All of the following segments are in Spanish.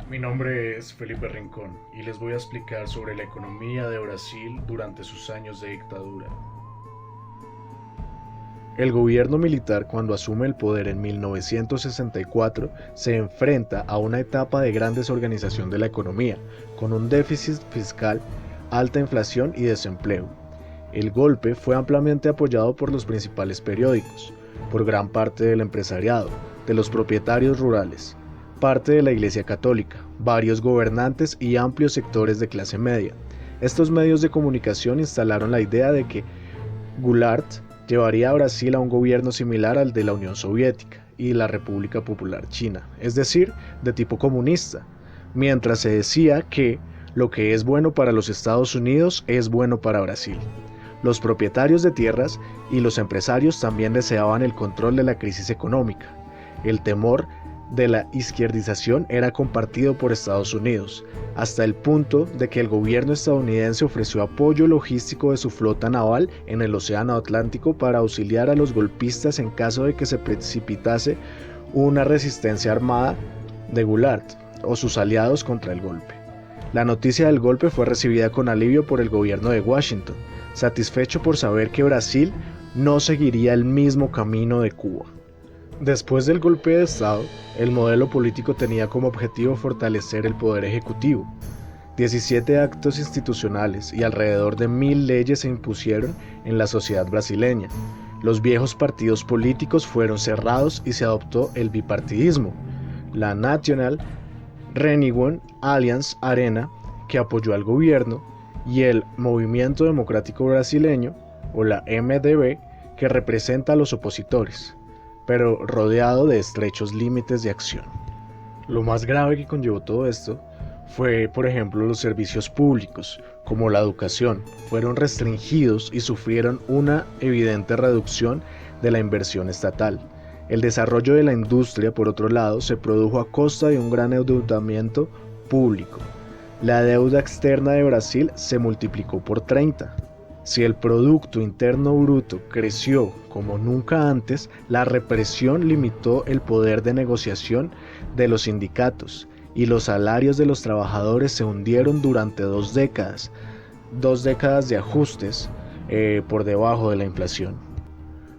Mi nombre es Felipe Rincón y les voy a explicar sobre la economía de Brasil durante sus años de dictadura. El gobierno militar, cuando asume el poder en 1964, se enfrenta a una etapa de gran desorganización de la economía, con un déficit fiscal, alta inflación y desempleo. El golpe fue ampliamente apoyado por los principales periódicos, por gran parte del empresariado, de los propietarios rurales, parte de la Iglesia Católica, varios gobernantes y amplios sectores de clase media. Estos medios de comunicación instalaron la idea de que Goulart llevaría a Brasil a un gobierno similar al de la Unión Soviética y la República Popular China, es decir, de tipo comunista, mientras se decía que lo que es bueno para los Estados Unidos es bueno para Brasil. Los propietarios de tierras y los empresarios también deseaban el control de la crisis económica. El temor de la izquierdización era compartido por Estados Unidos, hasta el punto de que el gobierno estadounidense ofreció apoyo logístico de su flota naval en el Océano Atlántico para auxiliar a los golpistas en caso de que se precipitase una resistencia armada de Goulart o sus aliados contra el golpe. La noticia del golpe fue recibida con alivio por el gobierno de Washington, satisfecho por saber que Brasil no seguiría el mismo camino de Cuba. Después del golpe de Estado, el modelo político tenía como objetivo fortalecer el poder ejecutivo. 17 actos institucionales y alrededor de 1000 leyes se impusieron en la sociedad brasileña. Los viejos partidos políticos fueron cerrados y se adoptó el bipartidismo. La National Renewal Alliance Arena, que apoyó al gobierno, y el Movimiento Democrático Brasileño, o la MDB, que representa a los opositores, pero rodeado de estrechos límites de acción. Lo más grave que conllevó todo esto fue, por ejemplo, los servicios públicos, como la educación, fueron restringidos y sufrieron una evidente reducción de la inversión estatal. El desarrollo de la industria, por otro lado, se produjo a costa de un gran endeudamiento público. La deuda externa de Brasil se multiplicó por 30. Si el Producto Interno Bruto creció como nunca antes, la represión limitó el poder de negociación de los sindicatos y los salarios de los trabajadores se hundieron durante 2 décadas de ajustes por debajo de la inflación.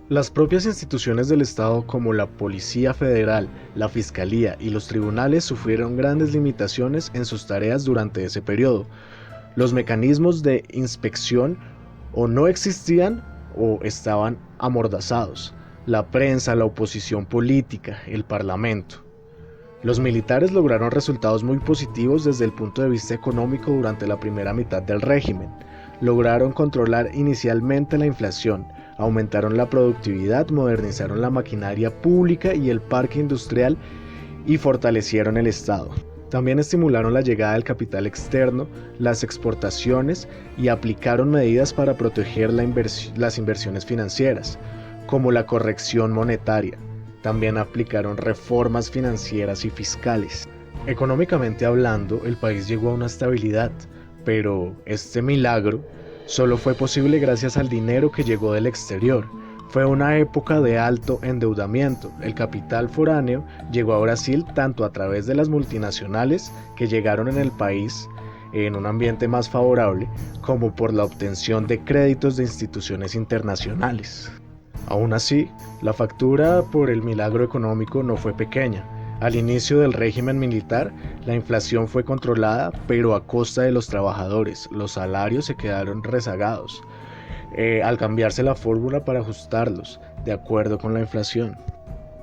Las propias instituciones del Estado como la Policía Federal, la Fiscalía y los tribunales sufrieron grandes limitaciones en sus tareas durante ese periodo. Los mecanismos de inspección o no existían o estaban amordazados. La prensa, la oposición política, el parlamento. Los militares lograron resultados muy positivos desde el punto de vista económico durante la primera mitad del régimen. Lograron controlar inicialmente la inflación, aumentaron la productividad, modernizaron la maquinaria pública y el parque industrial y fortalecieron el Estado. También estimularon la llegada del capital externo, las exportaciones y aplicaron medidas para proteger las inversiones financieras, como la corrección monetaria. También aplicaron reformas financieras y fiscales. Económicamente hablando, el país llegó a una estabilidad, pero este milagro solo fue posible gracias al dinero que llegó del exterior. Fue una época de alto endeudamiento. El capital foráneo llegó a Brasil tanto a través de las multinacionales que llegaron en el país en un ambiente más favorable, como por la obtención de créditos de instituciones internacionales. Aún así, la factura por el milagro económico no fue pequeña. Al inicio del régimen militar, la inflación fue controlada, pero a costa de los trabajadores. Los salarios se quedaron rezagados, al cambiarse la fórmula para ajustarlos, de acuerdo con la inflación.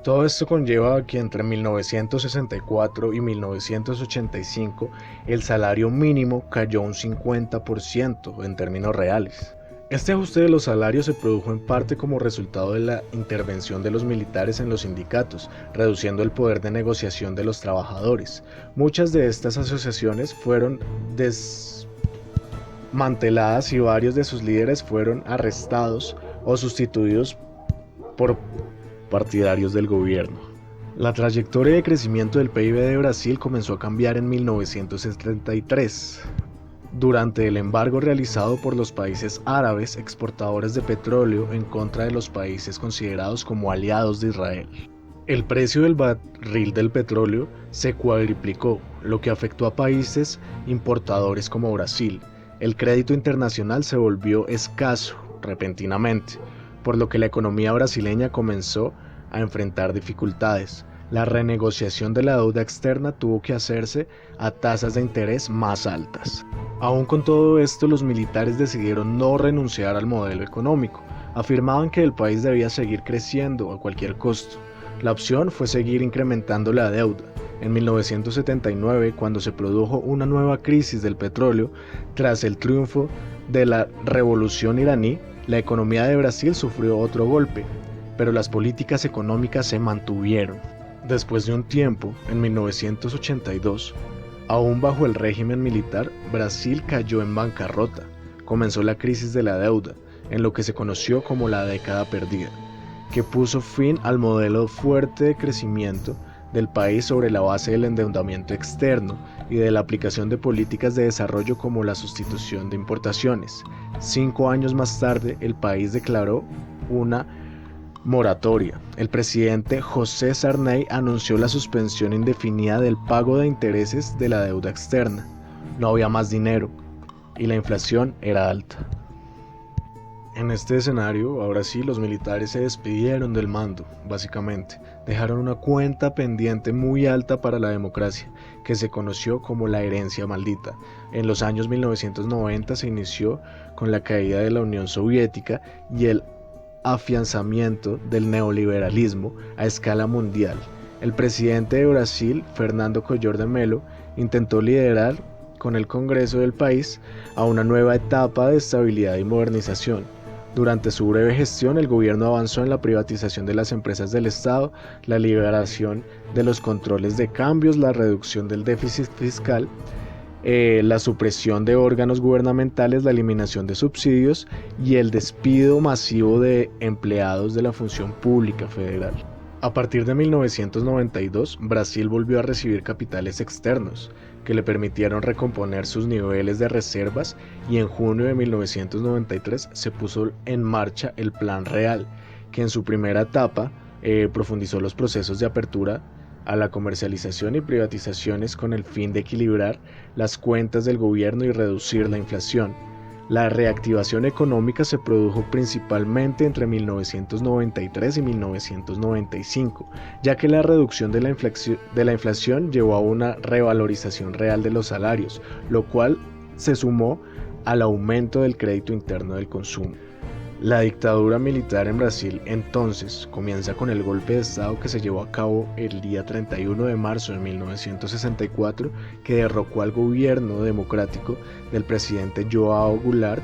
Todo esto conlleva a que entre 1964 y 1985 el salario mínimo cayó un 50% en términos reales. Este ajuste de los salarios se produjo en parte como resultado de la intervención de los militares en los sindicatos, reduciendo el poder de negociación de los trabajadores. Muchas de estas asociaciones fueron desmanteladas y varios de sus líderes fueron arrestados o sustituidos por partidarios del gobierno. La trayectoria de crecimiento del PIB de Brasil comenzó a cambiar en 1973. Durante el embargo realizado por los países árabes exportadores de petróleo en contra de los países considerados como aliados de Israel. El precio del barril del petróleo se cuadriplicó, lo que afectó a países importadores como Brasil. El crédito internacional se volvió escaso repentinamente, por lo que la economía brasileña comenzó a enfrentar dificultades. La renegociación de la deuda externa tuvo que hacerse a tasas de interés más altas. Aún con todo esto, los militares decidieron no renunciar al modelo económico. Afirmaban que el país debía seguir creciendo a cualquier costo. La opción fue seguir incrementando la deuda. En 1979, cuando se produjo una nueva crisis del petróleo, tras el triunfo de la revolución iraní, la economía de Brasil sufrió otro golpe, pero las políticas económicas se mantuvieron. Después de un tiempo, en 1982, aún bajo el régimen militar, Brasil cayó en bancarrota. Comenzó la crisis de la deuda, en lo que se conoció como la década perdida, que puso fin al modelo fuerte de crecimiento del país sobre la base del endeudamiento externo y de la aplicación de políticas de desarrollo como la sustitución de importaciones. 5 años más tarde, el país declaró una moratoria. El presidente José Sarney anunció la suspensión indefinida del pago de intereses de la deuda externa. No había más dinero y la inflación era alta. En este escenario, ahora sí, los militares se despidieron del mando, básicamente. Dejaron una cuenta pendiente muy alta para la democracia, que se conoció como la herencia maldita. En los años 1990 se inició con la caída de la Unión Soviética y el afianzamiento del neoliberalismo a escala mundial. El presidente de Brasil, Fernando Collor de Mello, intentó liderar con el Congreso del país a una nueva etapa de estabilidad y modernización. Durante su breve gestión, el gobierno avanzó en la privatización de las empresas del Estado, la liberación de los controles de cambios, la reducción del déficit fiscal, la supresión de órganos gubernamentales, la eliminación de subsidios y el despido masivo de empleados de la función pública federal. A partir de 1992, Brasil volvió a recibir capitales externos, que le permitieron recomponer sus niveles de reservas, y en junio de 1993 se puso en marcha el Plan Real, que en su primera etapa profundizó los procesos de apertura a la comercialización y privatizaciones con el fin de equilibrar las cuentas del gobierno y reducir la inflación. La reactivación económica se produjo principalmente entre 1993 y 1995, ya que la reducción de la inflación llevó a una revalorización real de los salarios, lo cual se sumó al aumento del crédito interno del consumo. La dictadura militar en Brasil entonces comienza con el golpe de Estado que se llevó a cabo el día 31 de marzo de 1964, que derrocó al gobierno democrático del presidente João Goulart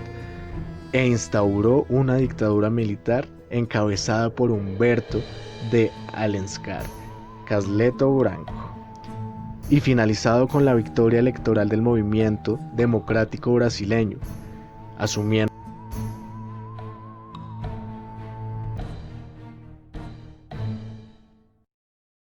e instauró una dictadura militar encabezada por Humberto de Alencar Casleto Branco, y finalizado con la victoria electoral del movimiento democrático brasileño, asumiendo